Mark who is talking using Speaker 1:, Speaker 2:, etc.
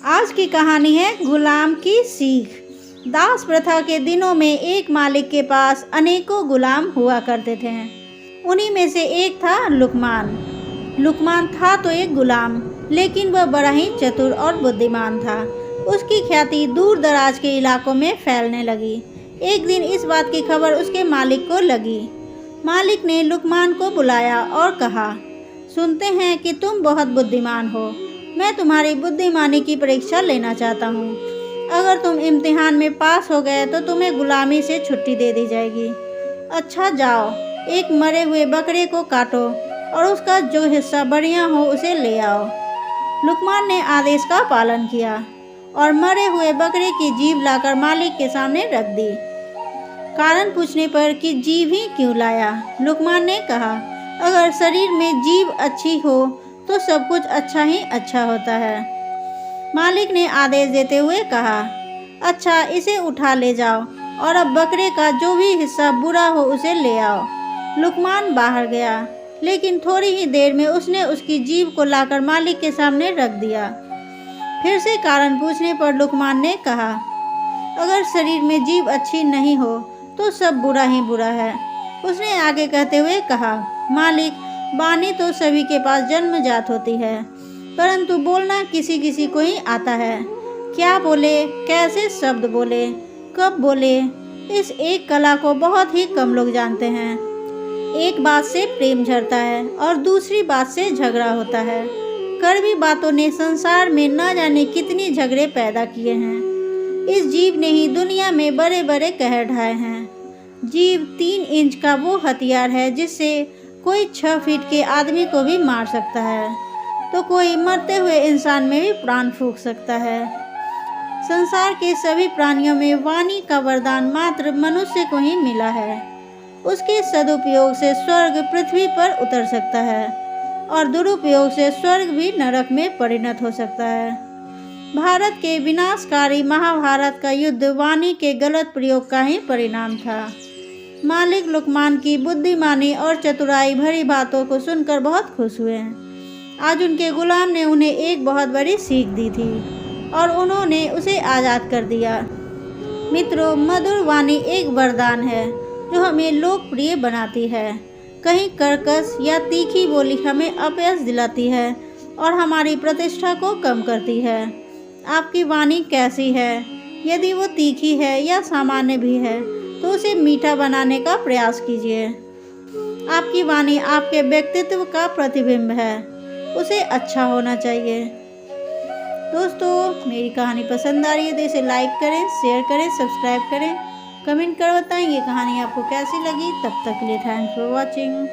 Speaker 1: आज की कहानी है गुलाम की सीख। दास प्रथा के दिनों में एक मालिक के पास अनेकों गुलाम हुआ करते थे। उन्हीं में से एक था लुकमान। लुकमान था तो एक गुलाम, लेकिन वह बड़ा ही चतुर और बुद्धिमान था। उसकी ख्याति दूर दराज के इलाकों में फैलने लगी। एक दिन इस बात की खबर उसके मालिक को लगी। मालिक ने लुकमान को बुलाया और कहा, सुनते हैं कि तुम बहुत बुद्धिमान हो। मैं तुम्हारी बुद्धिमानी की परीक्षा लेना चाहता हूँ। अगर तुम इम्तिहान में पास हो गए तो तुम्हें गुलामी से छुट्टी दे दी जाएगी। अच्छा जाओ, एक मरे हुए बकरे को काटो और उसका जो हिस्सा बढ़िया हो उसे ले आओ। लुकमान ने आदेश का पालन किया और मरे हुए बकरे की जीभ लाकर मालिक के सामने रख दी। कारण पूछने पर कि जीभ ही क्यों लाया, लुकमान ने कहा, अगर शरीर में जीभ अच्छी हो तो सब कुछ अच्छा ही अच्छा होता है। मालिक ने आदेश देते हुए कहा, अच्छा इसे उठा ले जाओ और अब बकरे का जो भी हिस्सा बुरा हो उसे ले आओ। लुकमान बाहर गया, लेकिन थोड़ी ही देर में उसने उसकी जीभ को लाकर मालिक के सामने रख दिया। फिर से कारण पूछने पर लुकमान ने कहा, अगर शरीर में जीभ अच्छी नहीं हो तो सब बुरा ही बुरा है। उसने आगे कहते हुए कहा, मालिक, वाणी तो सभी के पास जन्मजात होती है, परंतु बोलना किसी किसी को ही आता है। क्या बोले, कैसे शब्द बोले, कब बोले, इस एक कला को बहुत ही कम लोग जानते हैं। एक बात से प्रेम झरता है और दूसरी बात से झगड़ा होता है। कड़वी बातों ने संसार में न जाने कितनी झगड़े पैदा किए हैं। इस जीभ ने ही दुनिया में बड़े बड़े कहर ढाए हैं। जीभ 3 इंच का वो हथियार है जिससे कोई 6 फीट के आदमी को भी मार सकता है, तो कोई मरते हुए इंसान में भी प्राण फूंक सकता है। संसार के सभी प्राणियों में वाणी का वरदान मात्र मनुष्य को ही मिला है। उसके सदुपयोग से स्वर्ग पृथ्वी पर उतर सकता है और दुरुपयोग से स्वर्ग भी नरक में परिणत हो सकता है। भारत के विनाशकारी महाभारत का युद्ध वाणी के गलत प्रयोग का ही परिणाम था। मालिक लुकमान की बुद्धिमानी और चतुराई भरी बातों को सुनकर बहुत खुश हुए। आज उनके गुलाम ने उन्हें एक बहुत बड़ी सीख दी थी और उन्होंने उसे आज़ाद कर दिया। मित्रों, मधुर वाणी एक वरदान है जो हमें लोकप्रिय बनाती है। कहीं कर्कश या तीखी बोली हमें अपयश दिलाती है और हमारी प्रतिष्ठा को कम करती है। आपकी वाणी कैसी है? यदि वो तीखी है या सामान्य भी है तो उसे मीठा बनाने का प्रयास कीजिए। आपकी वाणी आपके व्यक्तित्व का प्रतिबिंब है, उसे अच्छा होना चाहिए। दोस्तों, मेरी कहानी पसंद आ रही है तो इसे लाइक करें, शेयर करें, सब्सक्राइब करें, कमेंट कर बताएं ये कहानी आपको कैसी लगी। तब तक के लिए थैंक्स फॉर वॉचिंग।